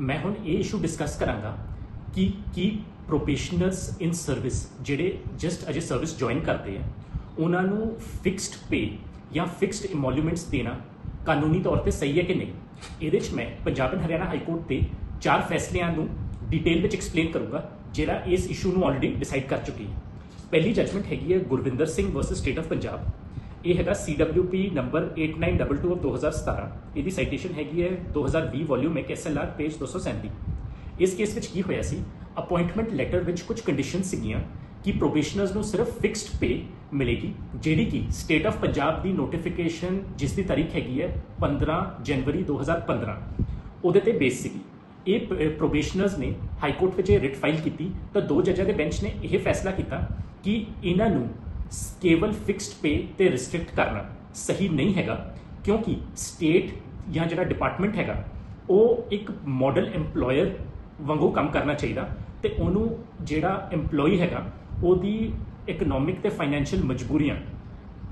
मैं हुण ये इशू डिस्कस करांगा कि प्रोबेशनर्स इन सर्विस जिहड़े जस्ट अजे सर्विस ज्वाइन करते हैं उन्होंने फिक्सड पे या फिक्सड इमोल्यूमेंट्स देना कानूनी तौर पर सही है कि नहीं। ये मैं पंजाब एंड हरियाणा हाईकोर्ट के 4 फैसलों को डिटेल में एक्सप्लेन करूँगा जिहड़ा इस इशू को ऑलरेडी डिसाइड कर चुकी है। पहली जजमेंट हैगी है Gurvinder Singh versus state of Punjab. ये है CWP नंबर 8922 ऑफ 2017। ये साइटेशन हैगी है 2020 वॉल्यूम 1 SLR पेज 237। इस केस में की होया सी अपॉइंटमेंट लैटर विच कुछ कंडीशन सीगियां कि प्रोबेशनर्स को सिर्फ फिक्सड पे मिलेगी जिहड़ी कि स्टेट ऑफ पंजाब की नोटिफिकेशन जिसकी तारीख हैगी है 15 जनवरी 2015 उहदे ते बेस सीगी। ये प्रोबेशनर्स ने हाईकोर्ट में रिट फाइल की तो 2 जजां के बेंच ने यह फैसला किया कि इन्हों केवल फिक्सड पे ते रिस्ट्रिक्ट करना सही नहीं हैगा, क्योंकि स्टेट या जो डिपार्टमेंट हैगा वो एक मॉडल एम्पलॉयर वांगू काम करना चाहिए तो उन्होंने जिहड़ा एम्पलॉय हैगा उहदी इकनॉमिक ते फाइनैंशियल मजबूरियां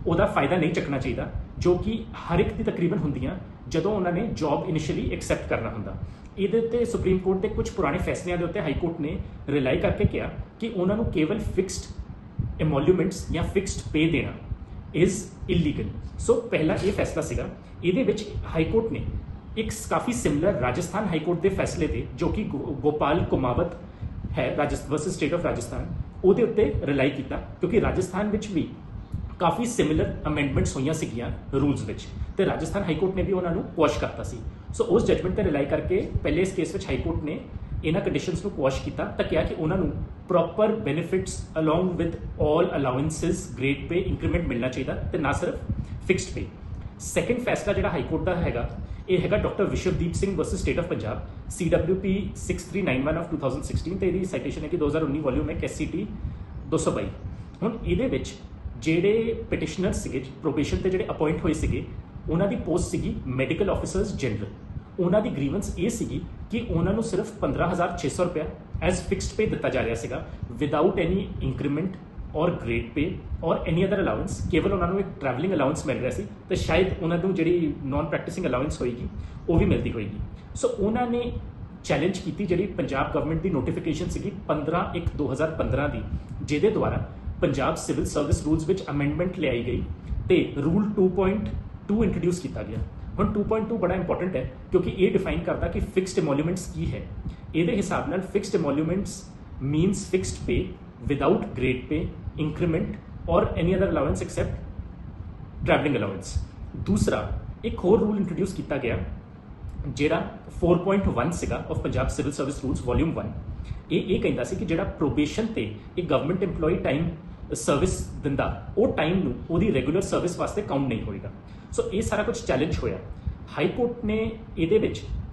उहदा फायदा नहीं चकना चाहिए जो कि हर एक दी तकरीबन होंदियां जदों उन्होंने जॉब इनिशियली एक्सैप्ट करना हुंदा। ये सुप्रीम कोर्ट के कुछ पुराने फैसलों के उत्ते हाईकोर्ट ने रिलाई करके कहा कि उन्होंने केवल फिक्सड एमोल्यूमेंट्स या फिक्सड पे देना इज इलीगल। सो पहला ये फैसला सीगा। ये हाईकोर्ट ने एक काफ़ी सिमिलर राजस्थान हाईकोर्ट के फैसले थे जो कि गोपाल कुमावत है वर्सेस स्टेट ऑफ राजस्थान उहदे उत्ते रिलाई किया, क्योंकि राजस्थान विच भी काफ़ी सिमिलर अमेंडमेंट्स हुई सीगियां रूल्स विच ते राजस्थान हाईकोर्ट ने भी उन्होंने क्वैश करता सी। सो उस जजमेंट पर रिलाई करके पहले इस केस में हाईकोर्ट ने इन्होंने कंडीशंस को क्वैश किया तो क्या कि उन्होंने proper benefits along with all allowances grade pay increment मिलना चाहिए तो ना सिर्फ फिक्सड पे। सैकेंड फैसला जो हाईकोर्ट का हैगा ये हैगा doctor Vishwadeep Singh versus state of Punjab CWP 6391 of 2016 तो ये साइटेशन है कि 2019 वॉल्यूम है SCT 222। हुण इहदे विच जिहड़े पिटिशनर सीगे प्रोबेशन ते जिहड़े अपॉइंट होए सीगे उन्हां दी पोस्ट सीगी मैडिकल ऑफिसर्स जनरल। उन्हां दी ग्रीवेंस ये सीगी कि उन्हां नूं सिर्फ 15,600 रुपया एज फिक्सड पे दिता जा रहा सीगा विदाउट एनी इंक्रीमेंट और ग्रेड पे और एनी अदर अलाउंस। केवल उन्होंने एक ट्रैवलिंग अलाउंस मिल रहा सी तो शायद उन्होंने जी नॉन प्रैक्टिसिंग अलाउंस होएगी वो भी मिलती होएगी। सो उन्होंने चैलेंज की जी पंजाब गवर्नमेंट की नोटिफिकेशन सी 15/1/2015 की जिहदे द्वारा पंजाब सिविल सर्विस रूल्स विच अमेंडमेंट ले आई गई तो रूल 2.2 इंट्रोड्यूस किया गया। हम 2.2 बड़ा इंपॉर्टेंट है क्योंकि ये डिफाइन करता कि फिक्सड एमोल्यूमेंट्स की है। ये हिसाब नाल fixed emoluments means fixed pay without grade pay increment और any other allowance except travelling allowance. दूसरा एक होर रूल इंट्रोड्यूस किया गया जिहड़ा 4.1 सीगा of Punjab civil service rules volume 1। ये कहता सी कि जिहड़ा प्रोबेशन ते एक गवर्नमेंट एम्पलॉय टाइम सर्विस दिंदा वो टाइम नूं ओहदी रेगुलर सर्विस वास्ते काउंट नहीं होएगा। सो ये सारा कुछ चैलेंज होया। हाईकोर्ट ने ये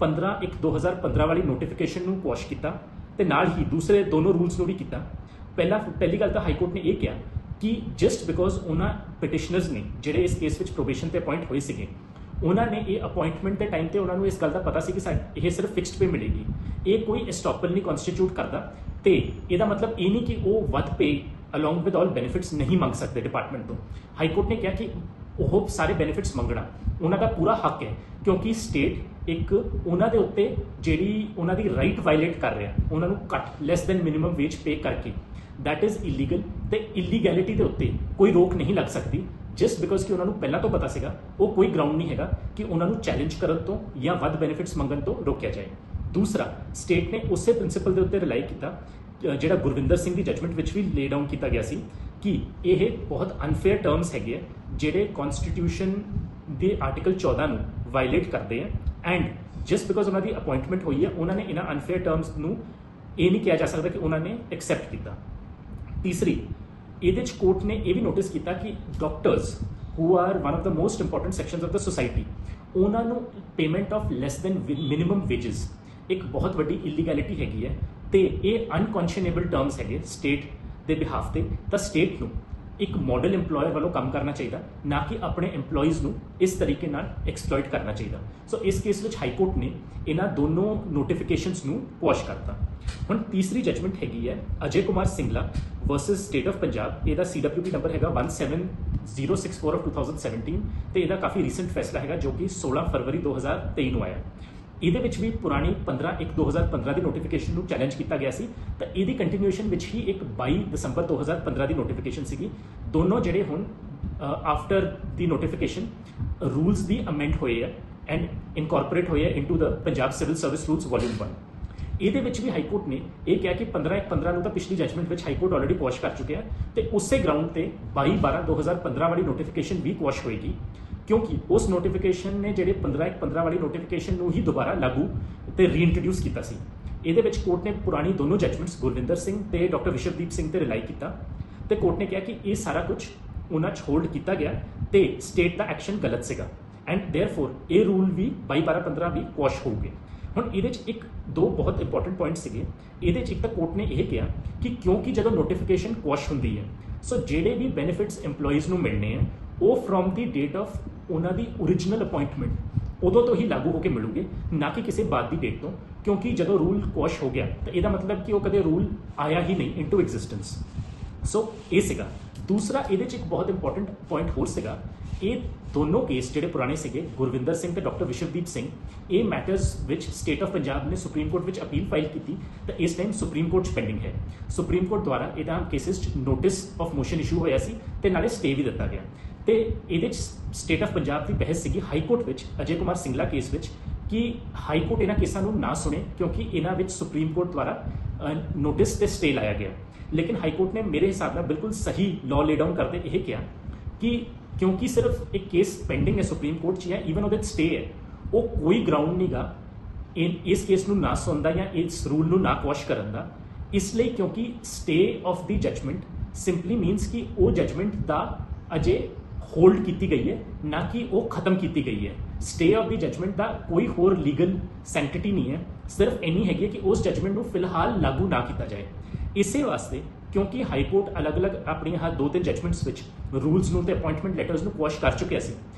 15/1/2015 वाली नोटिफिकेशन नूं क्वैश किया ते नाल ही दूसरे दोनों रूल्स नूं भी किया। पहली गल तो हाईकोर्ट ने यह कहा कि जस्ट बिकॉज उन्होंने पिटिशनर्स ने जिहड़े इस केस में प्रोबेशन पर अपॉइंट होए सीगे उन्होंने ये अपॉइंटमेंट के टाइम पर उन्होंने इस गल का पता सी कि यह सिर्फ फिक्सड पे मिलेगी, ये कोई एस्टॉपल नहीं कॉन्स्टिट्यूट करता। तो यदा मतलब ये नहीं कि वो वध पे अलॉन्ग विद ऑल बेनिफिट्स नहीं मंग सकते डिपार्टमेंट तो। हाईकोर्ट ने कहा कि वो सारे बेनिफिट्स मंगना उन्होंने पूरा हक है, क्योंकि स्टेट एक उन्होंने उत्ते जिहड़ी उन्होंने राइट वायलेट कर रहा उन्होंने घट लैस दैन मिनिमम वेज पे करके दैट इज इलीगल। तो इलीगैलिटी के उत्ते कोई रोक नहीं लग सकती जस्ट बिकॉज कि उन्होंने पहला तो पता सीगा वो कोई ग्राउंड नहीं है कि उन्होंने चैलेंज करन तो या वध बेनिफिट्स मंगन तो रोकया जाए। दूसरा स्टेट ने उस प्रिंसीपल के उत्ते रिलाई किया जिहड़ा गुरविंदर सिंह की जजमेंट विच भी ले डाउन किया गया सी कि यह बहुत अनफेयर टर्म्स हैगे जिहड़े कॉन्स्टिट्यूशन के आर्टिकल 14 नूं वायलेट करते हैं एंड जस्ट बिकॉज उन्होंने अपॉइंटमेंट हुई है उन्होंने इन्हां अनफेयर टर्म्स नूं ये नहीं कहा जा सकता कि उन्होंने एक्सैप्ट किया। तीसरी ये कोर्ट ने यह भी नोटिस किया कि doctors who are one of the most important sections of the society उन्होंने payment of less than minimum wages एक बहुत बड़ी इलीगैलिटी हैगी है तो ये अनकॉन्शनेबल टर्म्स है स्टेट के बिहाफ से। तो स्टेट नूं एक मॉडल एम्पलॉयर वालों काम करना चाहिए ना कि अपने एम्पलॉयज़ नूं इस तरीके नाल एक्सप्लॉइट करना चाहिए। सो इस केस में हाईकोर्ट ने इन्हां दोनों नोटिफिकेशंस नूं क्वैश करता। हुण तीसरी जजमेंट हैगी है Ajay Kumar Singla versus state of Punjab. इसका CWP नंबर हैगा 17064 ऑफ 2017 तो यह काफ़ी रीसेंट फैसला है जो कि 16 फरवरी 2023 आया। ਇਹਦੇ ਵਿੱਚ ਵੀ ਪੁਰਾਣੀ 15/1/2015 ਦੀ ਨੋਟੀਫਿਕੇਸ਼ਨ ਨੂੰ ਚੈਲੰਜ ਕੀਤਾ ਗਿਆ ਸੀ ਤਾਂ ਇਹਦੀ ਕੰਟੀਨਿਊਏਸ਼ਨ ਵਿੱਚ ਹੀ ਇੱਕ 22 ਦਸੰਬਰ 2015 ਦੀ ਨੋਟੀਫਿਕੇਸ਼ਨ ਸੀਗੀ। ਦੋਨੋਂ ਜਿਹੜੇ ਹੁਣ ਆਫਟਰ ਦੀ ਨੋਟੀਫਿਕੇਸ਼ਨ ਰੂਲਸ ਦੀ ਅਮੈਂਡ ਹੋਏ ਆ ਐਂਡ ਇਨਕੋਰਪੋਰੇਟ ਹੋਏ ਆ ਇਨਟੂ ਦ Punjab civil service rules volume 1। ਇਹਦੇ ਵਿੱਚ ਵੀ ਹਾਈ ਕੋਰਟ ਨੇ ਇਹ ਕਿਹਾ ਕਿ 15/1/15 ਨੂੰ ਤਾਂ ਪਿਛਲੀ ਜਜਮੈਂਟ ਵਿੱਚ ਹਾਈ ਕੋਰਟ ਆਲਰੇਡੀ ਕੁਐਸ਼ ਕਰ ਚੁੱਕਿਆ ਤੇ ਉਸੇ ਗਰਾਊਂਡ ਤੇ 22/12/2015 ਵਾਲੀ ਨੋਟੀਫਿਕੇਸ਼ਨ ਵੀ ਕੁਐਸ਼ ਹੋਏਗੀ ਕਿਉਂਕਿ ਉਸ ਨੋਟੀਫਿਕੇਸ਼ਨ ਨੇ ਜਿਹੜੇ 15/1/15 ਵਾਲੀ ਨੋਟੀਫਿਕੇਸ਼ਨ ਨੂੰ ਹੀ ਦੁਬਾਰਾ ਲਾਗੂ ਤੇ ਰੀਇੰਟਰੋਡਿਊਸ ਕੀਤਾ ਸੀ। ਇਹਦੇ ਵਿੱਚ ਕੋਰਟ ਨੇ ਪੁਰਾਣੀ ਦੋਨੋਂ ਜਜਮੈਂਟਸ ਗੁਰਵਿੰਦਰ ਸਿੰਘ ਤੇ ਡਾਕਟਰ ਵਿਸ਼ਵਦੀਪ ਸਿੰਘ ਤੇ ਰਿਲਾਈ ਕੀਤਾ ਤੇ ਕੋਰਟ ਨੇ ਕਿਹਾ ਕਿ ਇਹ ਸਾਰਾ ਕੁਝ ਉਹਨਾਂ 'ਚ ਹੋਲਡ ਕੀਤਾ ਗਿਆ ਤੇ ਸਟੇਟ ਦਾ ਐਕਸ਼ਨ ਗਲਤ ਸੀਗਾ ਐਂਡ ਦੇਅਰਫੋਰ ਇਹ ਰੂਲ ਵੀ 22/12/15 ਵੀ ਕੁਐਸ਼ ਹੋਊਗੇ। ਹੁਣ ਇਹਦੇ 'ਚ ਇੱਕ ਦੋ ਬਹੁਤ ਇੰਪੋਰਟੈਂਟ ਪੁਆਇੰਟ ਸੀਗੇ। ਇਹਦੇ 'ਚ ਇੱਕ ਤਾਂ ਕੋਰਟ ਨੇ ਇਹ ਕਿਹਾ ਕਿ ਕਿਉਂਕਿ ਜਦੋਂ ਨੋਟੀਫਿਕੇਸ਼ਨ ਕੁਐਸ਼ ਹੁੰਦੀ ਹੈ ਸੋ ਜਿਹੜੇ ਵੀ ਬੈਨੀਫਿਟਸ EMPLOYEES ਨੂੰ ਮਿਲਣੇ ਆ ਉਹ ਫਰੋਮ ਦੀ ਡੇਟ ਆਫ ਉਹਨਾਂ ਦੀ ਓਰੀਜਨਲ ਅਪਾਇੰਟਮੈਂਟ ਉਦੋਂ ਤੋਂ ਹੀ ਲਾਗੂ ਹੋ ਕੇ ਮਿਲੂਗੇ, ਨਾ ਕਿ ਕਿਸੇ ਬਾਅਦ ਦੀ ਡੇਟ ਤੋਂ, ਕਿਉਂਕਿ ਜਦੋਂ ਰੂਲ ਕੁਐਸ਼ ਹੋ ਗਿਆ ਤਾਂ ਇਹਦਾ ਮਤਲਬ ਕਿ ਉਹ ਕਦੇ ਰੂਲ ਆਇਆ ਹੀ ਨਹੀਂ ਇਨਟੂ ਐਗਜ਼ਿਸਟੈਂਸ। ਸੋ ਇਹ ਸੀਗਾ। ਦੂਸਰਾ ਇਹਦੇ 'ਚ ਇੱਕ ਬਹੁਤ ਇੰਪੋਰਟੈਂਟ ਪੁਆਇੰਟ ਹੋਰ ਸੀਗਾ। ਇਹ ਦੋਨੋਂ ਕੇਸ ਜਿਹੜੇ ਪੁਰਾਣੇ ਸੀਗੇ ਗੁਰਵਿੰਦਰ ਸਿੰਘ ਤੇ ਡਾਕਟਰ ਵਿਸ਼ਵਦੀਪ ਸਿੰਘ, ਇਹ ਮੈਟਰਸ ਵਿੱਚ ਸਟੇਟ ਆਫ ਪੰਜਾਬ ਨੇ ਸੁਪਰੀਮ ਕੋਰਟ ਵਿੱਚ ਅਪੀਲ ਫਾਈਲ ਕੀਤੀ ਤਾਂ ਇਸ ਟਾਈਮ ਸੁਪਰੀਮ ਕੋਰਟ 'ਚ ਪੈਂਡਿੰਗ ਹੈ। ਸੁਪਰੀਮ ਕੋਰਟ ਦੁਆਰਾ ਇਹਨਾਂ ਕੇਸਿਸ 'ਚ ਨੋਟਿਸ ਆਫ ਮੋਸ਼ਨ ਇਸ਼ੂ ਹੋਇਆ ਸੀ ਤੇ ਨਾਲੇ ਸਟੇ ਵੀ ਦਿੱਤਾ ਗਿਆ ਤੇ ਇਹਦੇ 'ਚ ਸਟੇਟ ਆਫ ਪੰਜਾਬ ਦੀ ਬਹਿਸ ਸੀਗੀ ਹਾਈ ਕੋਰਟ ਵਿੱਚ ਅਜੇ ਕੁਮਾਰ ਸਿੰਗਲਾ ਕੇਸ ਵਿੱਚ ਕਿ ਹਾਈ ਕੋਰਟ ਇਹਨਾਂ ਕੇਸਾਂ ਨੂੰ ਨਾ ਸੁਣੇ ਕਿਉਂਕਿ ਇਹਨਾਂ ਵਿੱਚ ਸੁਪਰੀਮ ਕੋਰਟ ਦੁਆਰਾ ਨੋਟਿਸ ਤੇ ਸਟੇ ਲਾਇਆ ਗਿਆ। ਲੇਕਿਨ ਹਾਈ ਕੋਰਟ ਨੇ ਮੇਰੇ ਹਿਸਾਬ ਨਾਲ ਬਿਲਕੁਲ ਸਹੀ ਲਾਅ ਲੇ ਡਾਊਨ ਕਰਦੇ ਇਹ ਕਿਹਾ ਕਿ ਕਿਉਂਕਿ ਸਿਰਫ ਇੱਕ ਕੇਸ ਪੈਂਡਿੰਗ ਹੈ ਸੁਪਰੀਮ ਕੋਰਟ 'ਚ ਜਾਂ ਈਵਨ ਉਹਦੇ 'ਚ ਸਟੇ ਹੈ, ਉਹ ਕੋਈ ਗਰਾਊਂਡ ਨਹੀਂਗਾ ਇਸ ਕੇਸ ਨੂੰ ਨਾ ਸੁਣਦਾ ਜਾਂ ਇਸ ਰੂਲ ਨੂੰ ਨਾ ਕੁਐਸ਼ ਕਰਨ ਦਾ। ਇਸ ਲਈ ਕਿਉਂਕਿ ਸਟੇ ਆਫ ਦੀ ਜਜਮੈਂਟ ਸਿੰਪਲੀ ਮੀਨਸ ਕਿ ਉਹ ਜਜਮੈਂਟ ਦਾ ਅਜੇ ਹੋਲਡ ਕੀਤੀ ਗਈ ਹੈ, ਨਾ ਕਿ ਉਹ ਖਤਮ ਕੀਤੀ ਗਈ ਹੈ। ਸਟੇ ਆਫ ਦੀ ਜਜਮੈਂਟ ਦਾ ਕੋਈ ਹੋਰ ਲੀਗਲ ਸੈਂਕਟਿਟੀ ਨਹੀਂ ਹੈ, ਸਿਰਫ ਇੰਨੀ ਹੈਗੀ ਹੈ ਕਿ ਉਸ ਜਜਮੈਂਟ ਨੂੰ ਫਿਲਹਾਲ ਲਾਗੂ ਨਾ ਕੀਤਾ ਜਾਏ। ਇਸੇ ਵਾਸਤੇ ਕਿਉਂਕਿ ਹਾਈ ਕੋਰਟ ਅਲੱਗ-ਅਲੱਗ ਆਪਣੀਆਂ 2-3 ਜਜਮੈਂਟਸ ਵਿੱਚ ਰੂਲਸ ਨੂੰ ਤੇ ਅਪਾਇੰਟਮੈਂਟ ਲੈਟਰਸ ਨੂੰ ਕੁਐਸ਼ ਕਰ ਚੁੱਕਿਆ ਸੀ।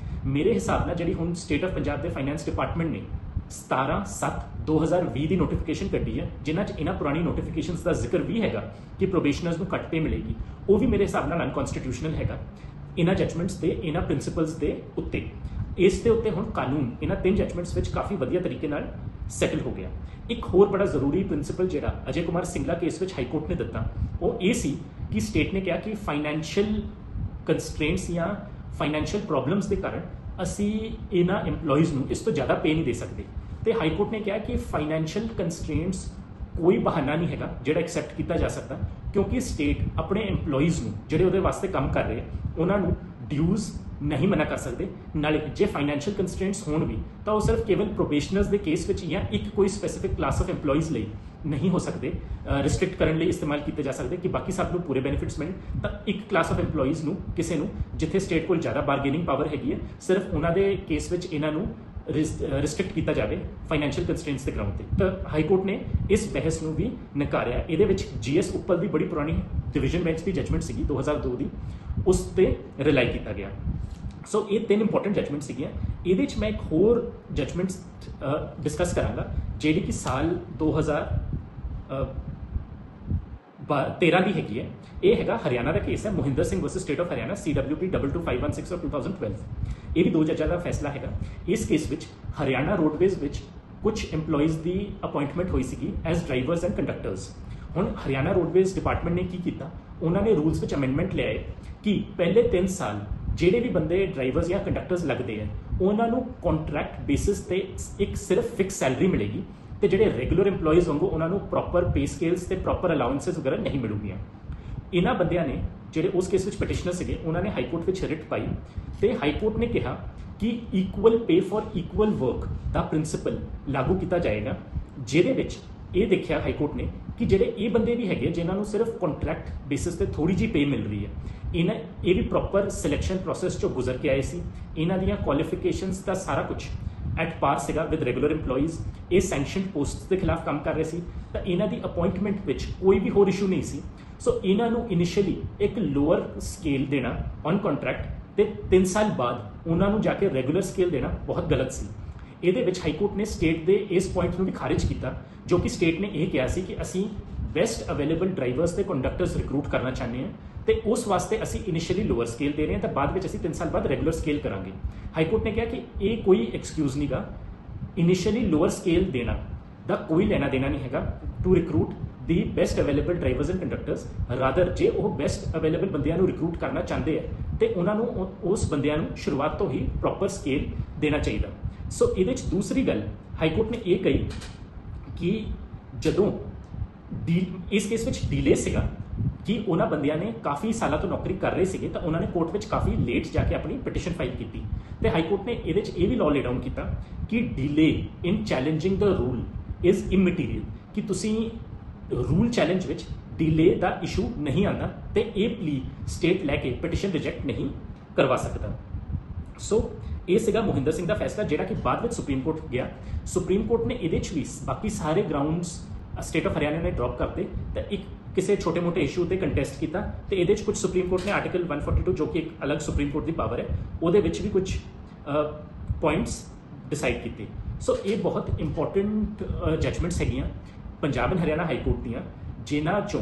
ਮੇਰੇ ਹਿਸਾਬ ਨਾਲ ਜਿਹੜੀ ਹੁਣ ਸਟੇਟ ਆਫ ਪੰਜਾਬ ਦੇ ਫਾਈਨੈਂਸ ਡਿਪਾਰਟਮੈਂਟ ਨੇ 17/7/2020 ਦੀ ਨੋਟੀਫਿਕੇਸ਼ਨ ਕੱਢੀ ਹੈ ਜਿਨ੍ਹਾਂ 'ਚ ਇਹਨਾਂ ਪੁਰਾਣੀ ਨੋਟੀਫਿਕੇਸ਼ਨਸ ਦਾ ਜ਼ਿਕਰ ਵੀ ਹੈਗਾ ਕਿ ਪ੍ਰੋਬੇਸ਼ਨਰਸ ਨੂੰ ਕੱਟ ਪੇ ਮਿਲੇਗੀ, ਉਹ ਵੀ ਮੇਰੇ ਹਿਸਾਬ ਨਾਲ ਅਨਕਨਸਟੀਟਿਊਸ਼ਨਲ ਹੈਗਾ ਇਹਨਾਂ ਜਜਮੈਂਟਸ ਦੇ ਇਹਨਾਂ ਪ੍ਰਿੰਸੀਪਲਸ ਦੇ ਉੱਤੇ। ਇਸ ਦੇ ਉੱਤੇ ਹੁਣ ਕਾਨੂੰਨ ਇਹਨਾਂ 3 ਜਜਮੈਂਟਸ ਵਿੱਚ ਕਾਫੀ ਵਧੀਆ ਤਰੀਕੇ ਨਾਲ ਸੈਟਲ ਹੋ ਗਿਆ। ਇੱਕ ਹੋਰ ਬੜਾ ਜ਼ਰੂਰੀ ਪ੍ਰਿੰਸੀਪਲ ਜਿਹੜਾ ਅਜੇ ਕੁਮਾਰ ਸਿੰਗਲਾ ਕੇਸ ਵਿੱਚ ਹਾਈ ਕੋਰਟ ਨੇ ਦਿੱਤਾ ਉਹ ਇਹ ਸੀ ਕਿ ਸਟੇਟ ਨੇ ਕਿਹਾ ਕਿ ਫਾਈਨੈਂਸ਼ੀਅਲ ਕੰਸਟ੍ਰੇਂਟਸ ਜਾਂ ਫਾਈਨੈਂਸ਼ੀਅਲ ਪ੍ਰੋਬਲਮਸ ਦੇ ਕਾਰਨ ਅਸੀਂ ਇਹਨਾਂ EMPLOYEES ਨੂੰ ਇਸ ਤੋਂ ਜ਼ਿਆਦਾ ਪੇ ਨਹੀਂ ਦੇ ਸਕਦੇ ਤੇ ਹਾਈ ਕੋਰਟ ਨੇ ਕਿਹਾ ਕਿ ਫਾਈਨੈਂਸ਼ੀਅਲ ਕੰਸਟ੍ਰੇਂਟਸ ਕੋਈ ਬਹਾਨਾ ਨਹੀਂ ਹੈਗਾ ਜਿਹੜਾ ਐਕਸੈਪਟ ਕੀਤਾ ਜਾ ਸਕਦਾ ਕਿਉਂਕਿ ਸਟੇਟ ਆਪਣੇ EMPLOYEES ਨੂੰ ਜਿਹੜੇ ਉਹਦੇ ਵਾਸਤੇ ਕੰਮ ਕਰ ਰਹੇ ਉਹਨਾਂ ਨੂੰ ਡਿਊਜ਼ ਨਹੀਂ ਮਨਾ ਕਰ ਸਕਦੇ। ਨਾਲੇ ਜੇ ਫਾਈਨੈਂਸ਼ੀਅਲ ਕੰਸਟ੍ਰੇਂਟਸ ਹੋਣ ਵੀ ਤਾਂ ਉਹ ਸਿਰਫ ਕੇਵਲ ਪ੍ਰੋਬੇਸ਼ਨਰਸ ਦੇ ਕੇਸ ਵਿੱਚ ਜਾਂ ਇੱਕ ਕੋਈ ਸਪੈਸੀਫਿਕ ਕਲਾਸ ਆਫ EMPLOYEES ਲਈ ਨਹੀਂ ਹੋ ਸਕਦੇ, ਰਿਸਟ੍ਰਿਕਟ ਕਰਨ ਲਈ ਇਸਤੇਮਾਲ ਕੀਤੇ ਜਾ ਸਕਦੇ ਕਿ ਬਾਕੀ ਸਭ ਨੂੰ ਪੂਰੇ ਬੈਨੀਫਿਟਸ ਮਿਲਣ। ਤਾਂ ਇੱਕ ਕਲਾਸ ਆਫ EMPLOYEES ਨੂੰ ਕਿਸੇ ਨੂੰ ਜਿੱਥੇ ਸਟੇਟ ਕੋਲ ਜ਼ਿਆਦਾ ਬਾਰਗੇਨਿੰਗ ਪਾਵਰ ਹੈਗੀ ਹੈ ਸਿਰਫ ਉਹਨਾਂ ਦੇ ਕੇਸ ਵਿੱਚ ਇਹਨਾਂ ਨੂੰ ਰਿਸਟ੍ਰਿਕਟ ਕੀਤਾ ਜਾਵੇ ਫਾਈਨੈਂਸ਼ੀਅਲ ਕੰਸਟ੍ਰੇਂਟਸ ਦੇ ਗਰਾਊਂਡ ਤੇ। ਤਾਂ ਹਾਈ ਕੋਰਟ ਨੇ ਇਸ ਬਹਿਸ ਨੂੰ ਵੀ ਨਕਾਰਿਆ। ਇਹਦੇ ਵਿੱਚ GS ਉੱਪਲ ਦੀ ਬੜੀ ਪੁਰਾਣੀ ਡਿਵੀਜ਼ਨ ਬੈਂਚ ਦੀ ਜਜਮੈਂਟ ਸੀਗੀ 2002 ਦੀ, ਉਸ ਤੇ ਰਿਲਾਈ ਕੀਤਾ ਗਿਆ। ਸੋ ਇਹ 3 ਇੰਪੋਰਟੈਂਟ ਜਜਮੈਂਟ ਸੀਗੀਆਂ। ਇਹਦੇ 'ਚ ਮੈਂ ਇੱਕ ਹੋਰ ਜਜਮੈਂਟ ਡਿਸਕਸ ਕਰਾਂਗਾ ਜਿਹੜੀ ਕਿ ਸਾਲ 2013 ਦੀ ਹੈਗੀ ਹੈ। ਇਹ ਹੈਗਾ ਹਰਿਆਣਾ ਦਾ ਕੇਸ ਹੈ Mohinder Singh versus state of Haryana CWP 22516 of 2012। ਇਹ ਵੀ 2 ਜੱਜਾਂ ਦਾ ਫੈਸਲਾ ਹੈਗਾ। ਇਸ ਕੇਸ ਵਿੱਚ ਹਰਿਆਣਾ ਰੋਡਵੇਜ਼ ਵਿੱਚ ਕੁਝ EMPLOYEES ਦੀ ਅਪਾਇੰਟਮੈਂਟ ਹੋਈ ਸੀਗੀ ਐਜ਼ ਡਰਾਈਵਰਸ ਐਂਡ ਕੰਡਕਟਰਸ। ਹੁਣ ਹਰਿਆਣਾ ਰੋਡਵੇਜ਼ ਡਿਪਾਰਟਮੈਂਟ ਨੇ ਕੀ ਕੀਤਾ, ਉਹਨਾਂ ਨੇ ਰੂਲਸ ਵਿੱਚ ਅਮੈਂਡਮੈਂਟ ਲਿਆਏ ਕਿ ਪਹਿਲੇ 3 ਸਾਲ ਜਿਹੜੇ ਵੀ ਬੰਦੇ ਡਰਾਈਵਰਸ ਜਾਂ ਕੰਡਕਟਰਸ ਲੱਗਦੇ ਆ ਉਹਨਾਂ ਨੂੰ ਕੰਟਰੈਕਟ ਬੇਸਿਸ ਤੇ ਇੱਕ ਸਿਰਫ ਫਿਕਸ ਸੈਲਰੀ ਮਿਲੇਗੀ ਤੇ ਜਿਹੜੇ ਰੈਗੂਲਰ EMPLOYEES ਵਾਂਗੂ ਉਹਨਾਂ ਨੂੰ ਪ੍ਰੋਪਰ ਪੇ ਸਕੇਲਸ ਤੇ ਪ੍ਰੋਪਰ ਅਲਾਉੈਂਸਸ ਵਗੈਰਾ ਨਹੀਂ ਮਿਲੂਗੀਆਂ। ਇਹਨਾਂ ਬੰਦਿਆਂ ਨੇ ਜਿਹੜੇ ਉਸ ਕੇਸ ਵਿੱਚ ਪਟੀਸ਼ਨਰ ਸੀਗੇ ਉਹਨਾਂ ਨੇ ਹਾਈ ਕੋਰਟ ਵਿੱਚ ਰਿਟ ਪਾਈ ਤੇ ਹਾਈ ਕੋਰਟ ਨੇ ਕਿਹਾ ਕਿ equal pay for equal work the principal ਲਾਗੂ ਕੀਤਾ ਜਾਏਗਾ, ਜਿਹਦੇ ਵਿੱਚ ਇਹ ਦੇਖਿਆ ਹਾਈ ਕੋਰਟ ਨੇ ਕਿ ਜਿਹੜੇ ਇਹ ਬੰਦੇ ਵੀ ਹੈਗੇ ਜਿਨ੍ਹਾਂ ਨੂੰ ਸਿਰਫ ਕੰਟਰੈਕਟ ਬੇਸਿਸ ਤੇ ਥੋੜੀ ਜਿਹੀ ਪੇ ਮਿਲ ਰਹੀ ਹੈ, ਇਹ ਵੀ ਪ੍ਰੋਪਰ ਸਿਲੈਕਸ਼ਨ ਪ੍ਰੋਸੈਸ ਚੋਂ ਗੁਜ਼ਰ ਕੇ ਆਏ ਸੀ, ਇਹਨਾਂ ਦੀਆਂ ਕੁਆਲੀਫਿਕੇਸ਼ਨਸ ਦਾ ਸਾਰਾ ਕੁਝ ਐਟ ਪਾਰ ਸੀਗਾ ਵਿਦ ਰੈਗੂਲਰ EMPLOYEES, ਇਹ ਸੈਂਕਸ਼ਨਡ ਪੋਸਟਸ ਦੇ ਖਿਲਾਫ ਕੰਮ ਕਰ ਰਹੇ ਸੀ ਤਾਂ ਇਹਨਾਂ ਦੀ ਅਪਾਇੰਟਮੈਂਟ ਵਿੱਚ ਕੋਈ ਵੀ ਹੋਰ ਇਸ਼ੂ ਨਹੀਂ ਸੀ। ਸੋ ਇਹਨਾਂ ਨੂੰ ਇਨੀਸ਼ੀਅਲੀ ਇੱਕ ਲੋਅਰ ਸਕੇਲ ਦੇਣਾ ਔਨ ਕੰਟਰੈਕਟ ਤੇ 3 ਸਾਲ ਬਾਅਦ ਉਹਨਾਂ ਨੂੰ ਜਾ ਕੇ ਰੈਗੂਲਰ ਸਕੇਲ ਦੇਣਾ ਬਹੁਤ ਗਲਤ ਸੀ। ਇਹਦੇ ਵਿੱਚ ਹਾਈ ਕੋਰਟ ਨੇ ਸਟੇਟ ਦੇ ਇਸ ਪੁਆਇੰਟ ਨੂੰ ਵੀ ਖਾਰਿਜ ਕੀਤਾ ਜੋ ਕਿ ਸਟੇਟ ਨੇ ਇਹ ਕਿਹਾ ਸੀ ਕਿ ਅਸੀਂ ਬੈਸਟ ਅਵੇਲੇਬਲ ਡਰਾਈਵਰਸ ਤੇ ਕੰਡਕਟਰਸ ਰਿਕਰੂਟ ਕਰਨਾ ਚਾਹੁੰਦੇ ਹਾਂ ਤੇ ਉਸ ਵਾਸਤੇ ਅਸੀਂ ਇਨੀਸ਼ੀਅਲੀ ਲੋਅਰ ਸਕੇਲ ਦੇ ਰਹੇ ਹਾਂ ਤਾਂ ਬਾਅਦ ਵਿੱਚ ਅਸੀਂ 3 ਸਾਲ ਬਾਅਦ ਰੈਗੂਲਰ ਸਕੇਲ ਕਰਾਂਗੇ। ਹਾਈ ਕੋਰਟ ਨੇ ਕਿਹਾ ਕਿ ਇਹ ਕੋਈ ਐਕਸਕਿਊਜ਼ ਨਹੀਂਗਾ, ਇਨੀਸ਼ੀਅਲੀ ਲੋਅਰ ਸਕੇਲ ਦੇਣਾ ਦਾ ਕੋਈ ਲੈਣਾ ਦੇਣਾ ਨਹੀਂ ਹੈਗਾ ਟੂ ਰਿਕਰੂਟ ਦੀ best available drivers and conductors. Rather ਜੇ ਉਹ ਬੈਸਟ ਅਵੇਲੇਬਲ ਬੰਦਿਆਂ ਨੂੰ ਰਿਕਰੂਟ ਕਰਨਾ ਚਾਹੁੰਦੇ ਆ ਤੇ ਉਹਨਾਂ ਨੂੰ ਉਸ ਬੰਦਿਆਂ ਨੂੰ ਸ਼ੁਰੂਆਤ ਤੋਂ ਹੀ ਪ੍ਰੋਪਰ ਸਕੇਲ ਦੇਣਾ ਚਾਹੀਦਾ। ਸੋ ਇਹਦੇ 'ਚ ਦੂਸਰੀ ਗੱਲ ਹਾਈ ਕੋਰਟ ਨੇ ਇਹ ਕਹੀ ਕਿ ਜਦੋਂ ਇਸ ਕੇਸ ਵਿੱਚ ਡੀਲੇ ਸੀਗਾ ਕਿ ਉਹਨਾਂ ਬੰਦਿਆਂ ਨੇ ਕਾਫੀ ਸਾਲਾਂ ਤੋਂ ਨੌਕਰੀ ਕਰ ਰਹੇ ਸੀਗੇ ਤਾਂ ਉਹਨਾਂ ਨੇ ਕੋਰਟ ਵਿੱਚ ਕਾਫੀ ਲੇਟ ਜਾ ਕੇ ਆਪਣੀ ਪਟੀਸ਼ਨ ਫਾਈਲ ਕੀਤੀ ਤੇ ਹਾਈ ਕੋਰਟ ਨੇ ਇਹਦੇ 'ਚ ਇਹ ਵੀ ਲਾਅ ਲੇ ਡਾਊਨ ਕੀਤਾ ਕਿ delay in challenging the rule is immaterial, ਕਿ ਤੁਸੀਂ ਰੂਲ ਚੈਲੰਜ ਵਿੱਚ ਡੀਲੇ ਦਾ ਇਸ਼ੂ ਨਹੀਂ ਆਉਂਦਾ ਤੇ ਇਹ ਪਲੀ ਸਟੇਟ ਲੈ ਕੇ ਪਟੀਸ਼ਨ ਰਿਜੈਕਟ ਨਹੀਂ ਕਰਵਾ ਸਕਦਾ। ਸੋ ਇਹ ਸੀਗਾ ਮੋਹਿੰਦਰ ਸਿੰਘ ਦਾ ਫੈਸਲਾ ਜਿਹੜਾ ਕਿ ਬਾਅਦ ਵਿੱਚ ਸੁਪਰੀਮ ਕੋਰਟ ਗਿਆ। ਸੁਪਰੀਮ ਕੋਰਟ ਨੇ ਇਹਦੇ 'ਚ ਵੀ ਬਾਕੀ ਸਾਰੇ ਗਰਾਊਂਡਸ ਸਟੇਟ ਆਫ ਹਰਿਆਣਾ ਨੇ ਡ੍ਰੌਪ ਕਰਤੇ ਤਾਂ ਇੱਕ ਕਿਸੇ ਛੋਟੇ ਮੋਟੇ ਇਸ਼ੂ ਤੇ ਕੰਟੈਸਟ ਕੀਤਾ ਤੇ ਇਹਦੇ 'ਚ ਕੁਝ ਸੁਪਰੀਮ ਕੋਰਟ ਨੇ ਆਰਟੀਕਲ 142 ਜੋ ਕਿ ਇੱਕ ਅਲੱਗ ਸੁਪਰੀਮ ਕੋਰਟ ਦੀ ਪਾਵਰ ਹੈ ਉਹਦੇ ਵਿੱਚ ਵੀ ਕੁਝ ਪੁਆਇੰਟਸ ਡਿਸਾਈਡ ਕੀਤੇ। ਸੋ ਇਹ ਬਹੁਤ ਇੰਪੋਰਟੈਂਟ ਜਜਮੈਂਟਸ ਹੈਗੀਆਂ Punjab and Haryana high court ਦੀਆਂ, ਜਿਨ੍ਹਾਂ 'ਚੋਂ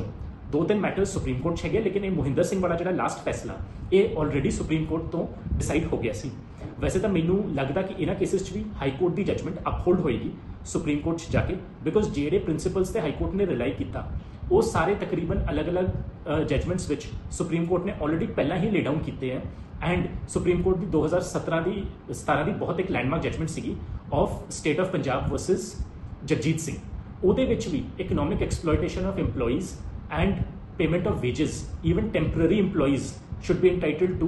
2-3 ਮੈਟਰਸ ਸੁਪਰੀਮ ਕੋਰਟ 'ਚ ਹੈਗੇ ਲੇਕਿਨ ਇਹ ਮੋਹਿੰਦਰ ਸਿੰਘ ਵਾਲਾ ਜਿਹੜਾ ਲਾਸਟ ਫੈਸਲਾ ਇਹ ਆਲਰੇਡੀ ਸੁਪਰੀਮ ਕੋਰਟ ਤੋਂ ਡਿਸਾਈਡ ਹੋ ਗਿਆ ਸੀ। ਵੈਸੇ ਤਾਂ ਮੈਨੂੰ ਲੱਗਦਾ ਕਿ ਇਹਨਾਂ ਕੇਸਿਸ 'ਚ ਵੀ ਹਾਈ ਕੋਰਟ ਦੀ ਜਜਮੈਂਟ ਅਪਹੋਲਡ ਹੋਏਗੀ ਸੁਪਰੀਮ ਕੋਰਟ 'ਚ ਜਾ ਕੇ, ਬਿਕੋਜ਼ ਜਿਹੜੇ ਪ੍ਰਿੰਸੀਪਲਸ ਤੇ ਹਾਈ ਕੋਰਟ ਨੇ ਰਿਲਾਈ ਕੀਤਾ ਉਹ ਸਾਰੇ ਤਕਰੀਬਨ ਅਲੱਗ-ਅਲੱਗ ਜਜਮੈਂਟਸ ਵਿੱਚ ਸੁਪਰੀਮ ਕੋਰਟ ਨੇ ਆਲਰੇਡੀ ਪਹਿਲਾਂ ਹੀ ਲੇ ਡਾਊਨ ਕੀਤੇ ਹੈ। ਐਂਡ ਸੁਪਰੀਮ ਕੋਰਟ ਦੀ 2017 ਦੀ ਬਹੁਤ ਇੱਕ ਲੈਂਡਮਾਰਕ ਜਜਮੈਂਟ ਸੀਗੀ of state of Punjab versus Jagjit Singh. ਉਹਦੇ ਵਿੱਚ ਵੀ economic exploitation of EMPLOYEES and payment of wages, even temporary EMPLOYEES should be entitled to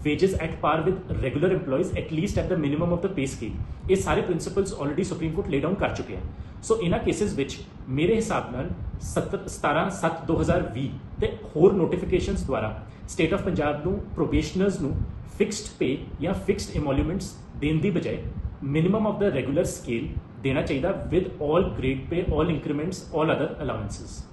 wages at par with regular employees at least at the minimum of the pay scale। ਇਹ ਸਾਰੇ principals already supreme court ਲੇ down ਕਰ ਚੁੱਕੇ ਹਨ। ਸੋ ਇਹਨਾਂ cases ਵਿੱਚ ਮੇਰੇ ਹਿਸਾਬ ਨਾਲ 17/7/2020 ਤੇ ਹੋਰ ਨੋਟੀਫਿਕੇਸ਼ਨਸ ਦੁਆਰਾ ਸਟੇਟ ਆਫ ਪੰਜਾਬ ਨੂੰ ਪ੍ਰੋਬੇਸ਼ਨਰਸ ਨੂੰ ਫਿਕਸਡ ਪੇ ਜਾਂ ਫਿਕਸਡ ਇਮੋਲੂਮੈਂਟਸ ਦੇਣ ਦੀ ਬਜਾਏ minimum of the regular scale ਦੇਣਾ ਚਾਹੀਦਾ with all grade pay, all increments, all other ਅਲਾਵੈਂਸਸ।